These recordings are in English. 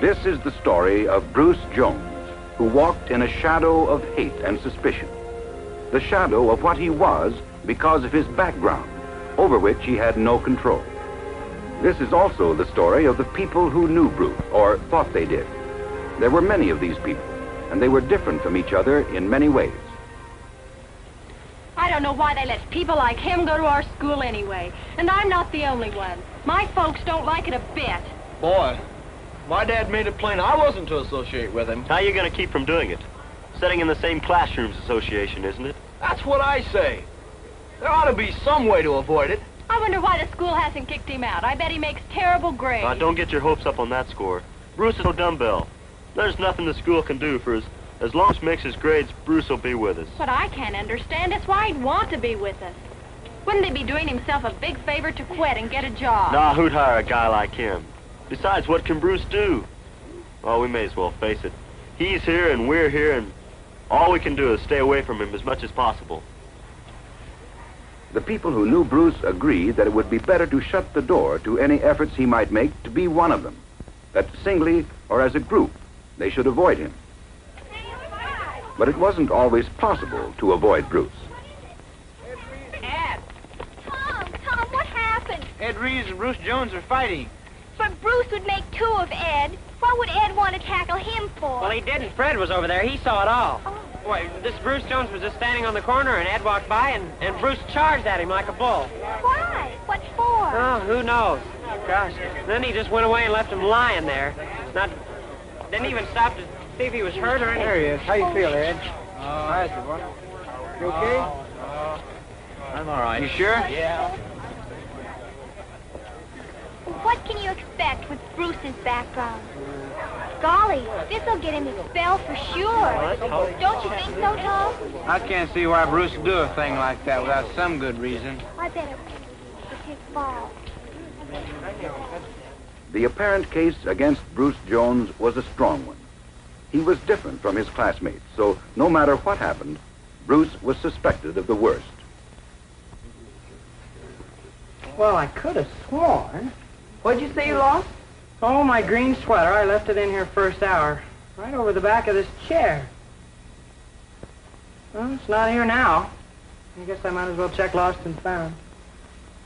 This is the story of Bruce Jones, who walked in a shadow of hate and suspicion. The shadow of what he was because of his background, over which he had no control. This is also the story of the people who knew Bruce, or thought they did. There were many of these people, and they were different from each other in many ways. I don't know why they let people like him go to our school anyway. And I'm not the only one. My folks don't like it a bit. Boy, my dad made it plain I wasn't to associate with him. How are you going to keep from doing it? Sitting in the same classrooms association, isn't it? That's what I say. There ought to be some way to avoid it. I wonder why the school hasn't kicked him out. I bet he makes terrible grades. Don't get your hopes up on that score. Bruce is no dumbbell. There's nothing the school can do for as long as he makes his grades, Bruce will be with us. What I can't understand is why he'd want to be with us. Wouldn't he be doing himself a big favor to quit and get a job? Nah, who'd hire a guy like him? Besides, what can Bruce do? Well, we may as well face it. He's here and we're here, and all we can do is stay away from him as much as possible. The people who knew Bruce agreed that it would be better to shut the door to any efforts he might make to be one of them, that singly or as a group they should avoid him. But it wasn't always possible to avoid Bruce. Ed! Tom, what happened? Ed Reeves and Bruce Jones are fighting. But Bruce would make two of Ed. What would Ed want to tackle him for? Well, he didn't. Fred was over there. He saw it all. Oh. Boy, this Bruce Jones was just standing on the corner, and Ed walked by, and Bruce charged at him like a bull. Why? What for? Oh, who knows? Gosh. Then he just went away and left him lying there. Didn't even stop to see if he was hurt or anything. There he is. How you feel, Ed? Hi, boy. You okay? I'm all right. You sure? Yeah. What can you expect with Bruce's background? Golly, this'll get him expelled for sure. Don't you think so, Tom? I can't see why Bruce would do a thing like that without some good reason. I bet it was his fault. The apparent case against Bruce Jones was a strong one. He was different from his classmates, so no matter what happened, Bruce was suspected of the worst. Well, I could have sworn. What'd you say you lost? Oh, my green sweater. I left it in here first hour, right over the back of this chair. Well, it's not here now. I guess I might as well check lost and found.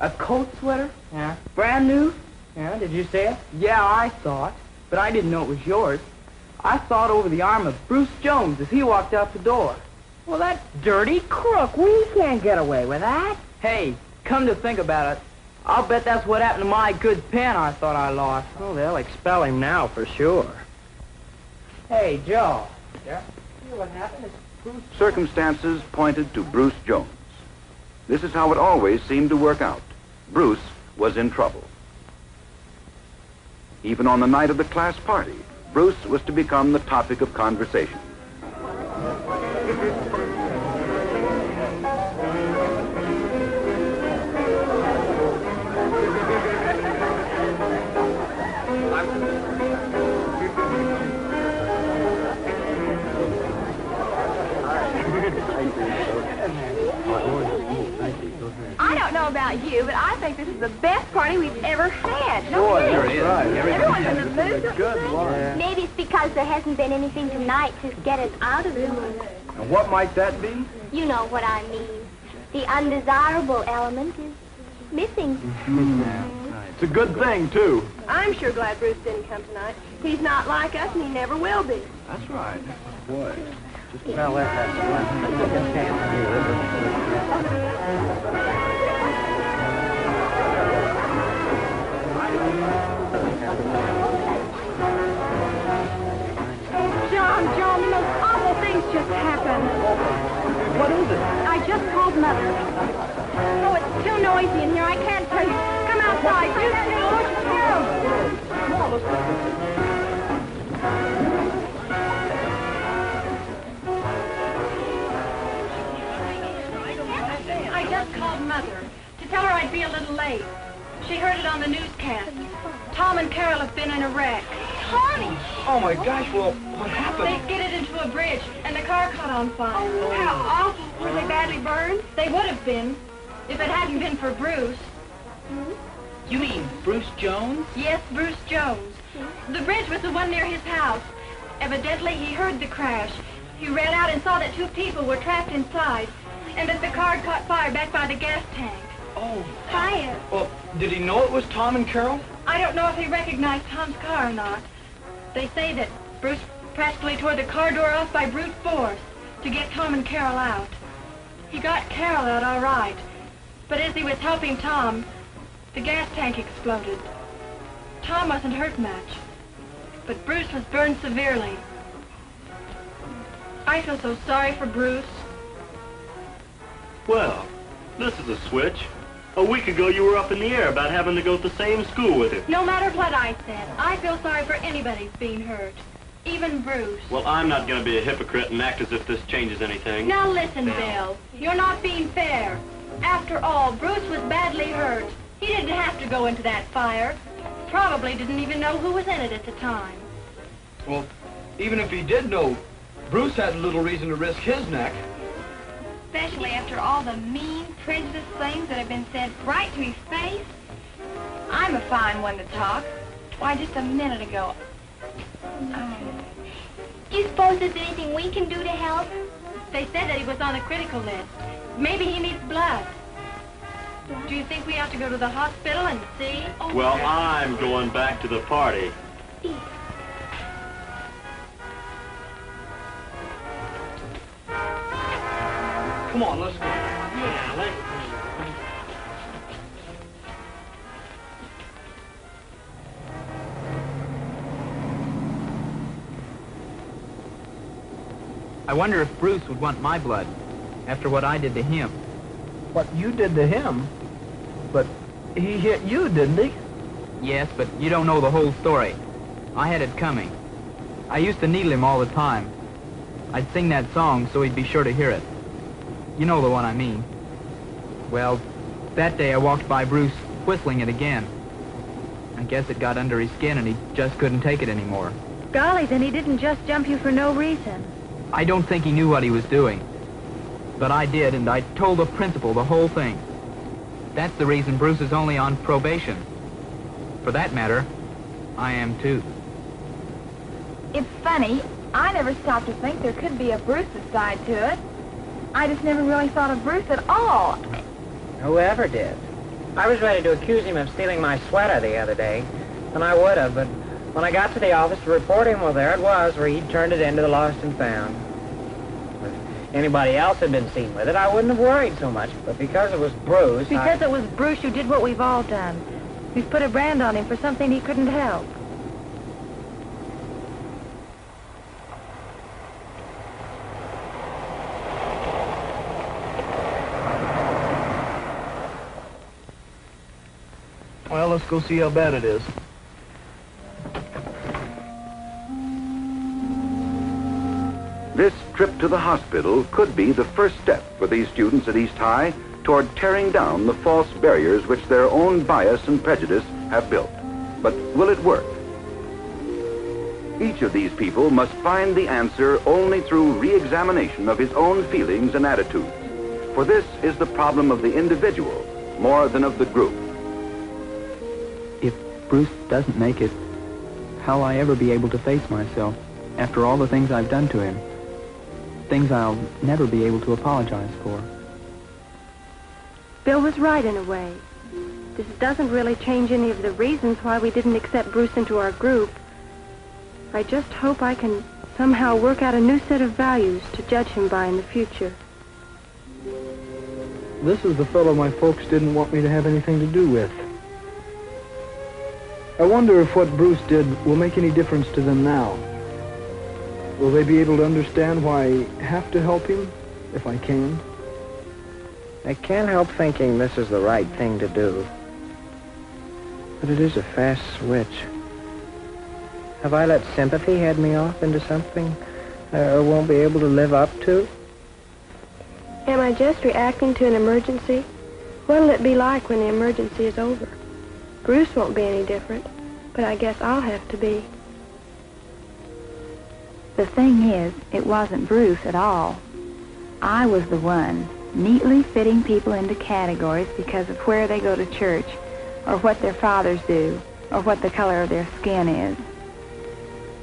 A coat sweater? Yeah. Brand new? Yeah, did you see it? Yeah, I saw it, but I didn't know it was yours. I saw it over the arm of Bruce Jones as he walked out the door. Well, that dirty crook. We can't get away with that. Hey, come to think about it, I'll bet that's what happened to my good pen I thought I lost. Oh, they'll expel him now for sure. Hey, Joe. Yeah? See what happened is Bruce... Circumstances pointed to Bruce Jones. This is how it always seemed to work out. Bruce was in trouble. Even on the night of the class party, Bruce was to become the topic of conversation. I don't know about you, but I think this is the best party we've ever had. No Boy, kidding. there it is. Right. Everyone's in the mood. don't you Good think? Lord. Maybe it's because there hasn't been anything tonight to get us out of the mood. And what might that be? You know what I mean. The undesirable element is missing. It's a good thing, too. I'm sure glad Bruce didn't come tonight. He's not like us, and he never will be. That's right. Boy. Well, John, the most awful things just happened. What is it? I just called Mother. Oh, it's too noisy in here. I can't tell you. Come outside. You I just called Mother to tell her I'd be a little late. She heard it on the newscast. Tom and Carol have been in a wreck. Tommy! Oh, my gosh, well, what happened? They skidded into a bridge, and the car caught on fire. Oh, how awful. Were they badly burned? They would have been, if it hadn't been for Bruce. You mean Bruce Jones? Yes, Bruce Jones. The bridge was the one near his house. Evidently, he heard the crash. He ran out and saw that 2 people were trapped inside, and that the car had caught fire back by the gas tank. Oh. Fire. Well, did he know it was Tom and Carol? I don't know if he recognized Tom's car or not. They say that Bruce practically tore the car door off by brute force to get Tom and Carol out. He got Carol out all right, but as he was helping Tom, the gas tank exploded. Tom wasn't hurt much, but Bruce was burned severely. I feel so sorry for Bruce. Well, this is a switch. A week ago you were up in the air about having to go to the same school with him. No matter what I said, I feel sorry for anybody who's being hurt, even Bruce. Well, I'm not going to be a hypocrite and act as if this changes anything. Now listen, Bill, you're not being fair. After all, Bruce was badly hurt. He didn't have to go into that fire. Probably didn't even know who was in it at the time. Well, even if he did know, Bruce had little reason to risk his neck. Especially after all the mean, prejudiced things that have been said right to his face. I'm a fine one to talk. Why, just a minute ago. Do you suppose there's anything we can do to help? They said that he was on the critical list. Maybe he needs blood. Do you think we ought to go to the hospital and see? Well, I'm going back to the party. Come on, let's go. Yeah, let's... I wonder if Bruce would want my blood after what I did to him. What you did to him? But he hit you, didn't he? Yes, but you don't know the whole story. I had it coming. I used to needle him all the time. I'd sing that song so he'd be sure to hear it. You know the one I mean. Well, that day I walked by Bruce whistling it again. I guess it got under his skin and he just couldn't take it anymore. Golly, then he didn't just jump you for no reason. I don't think he knew what he was doing. But I did, and I told the principal the whole thing. That's the reason Bruce is only on probation. For that matter, I am too. It's funny. I never stopped to think there could be a Bruce's side to it. I just never really thought of Bruce at all. Whoever did. I was ready to accuse him of stealing my sweater the other day, and I would have, but when I got to the office to report him, well, there it was, where he'd turned it into the lost and found. If anybody else had been seen with it, I wouldn't have worried so much, but because it was Bruce, Because it was Bruce who did what we've all done. We've put a brand on him for something he couldn't help. Well, let's go see how bad it is. This trip to the hospital could be the first step for these students at East High toward tearing down the false barriers which their own bias and prejudice have built. But will it work? Each of these people must find the answer only through re-examination of his own feelings and attitudes. For this is the problem of the individual more than of the group. if Bruce doesn't make it, how'll I ever be able to face myself after all the things I've done to him? Things I'll never be able to apologize for. Bill was right in a way. This doesn't really change any of the reasons why we didn't accept Bruce into our group. I just hope I can somehow work out a new set of values to judge him by in the future. This is the fellow my folks didn't want me to have anything to do with. I wonder if what Bruce did will make any difference to them now. Will they be able to understand why I have to help him, if I can? I can't help thinking this is the right thing to do. But it is a fast switch. Have I let sympathy head me off into something I won't be able to live up to? Am I just reacting to an emergency? What'll it be like when the emergency is over? Bruce won't be any different, but I guess I'll have to be. The thing is, it wasn't Bruce at all. I was the one neatly fitting people into categories because of where they go to church, or what their fathers do, or what the color of their skin is.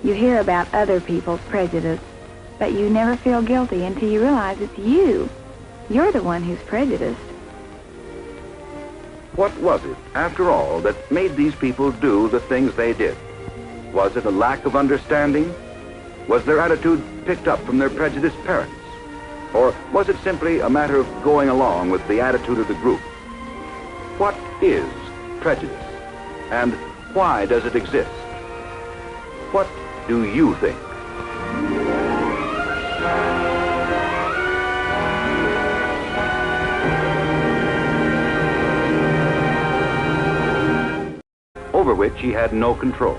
You hear about other people's prejudice, but you never feel guilty until you realize it's you. You're the one who's prejudiced. What was it, after all, that made these people do the things they did? Was it a lack of understanding? Was their attitude picked up from their prejudiced parents? Or was it simply a matter of going along with the attitude of the group? What is prejudice? And why does it exist? What do you think? Over which he had no control.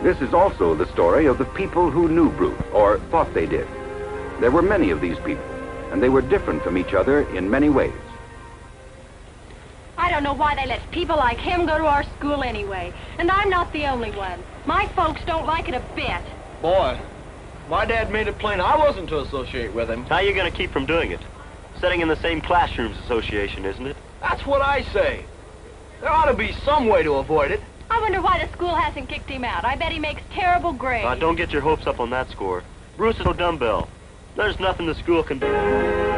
This is also the story of the people who knew Bruce, or thought they did. There were many of these people, and they were different from each other in many ways. I don't know why they let people like him go to our school anyway. And I'm not the only one. My folks don't like it a bit. Boy, my dad made it plain I wasn't to associate with him. How are you going to keep from doing it? Sitting in the same classrooms association, isn't it? That's what I say. There ought to be some way to avoid it. I wonder why the school hasn't kicked him out. I bet he makes terrible grades. Don't get your hopes up on that score. Bruce is no dumbbell. There's nothing the school can do.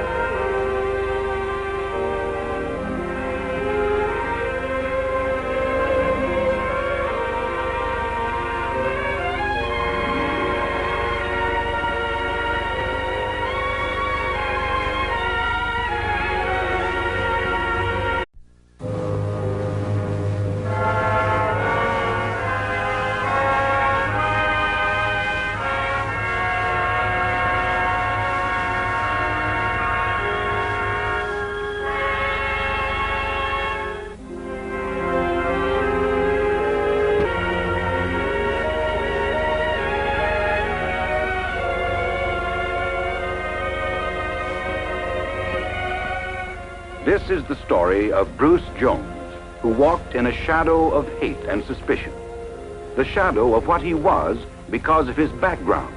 This is the story of Bruce Jones, who walked in a shadow of hate and suspicion. The shadow of what he was because of his background,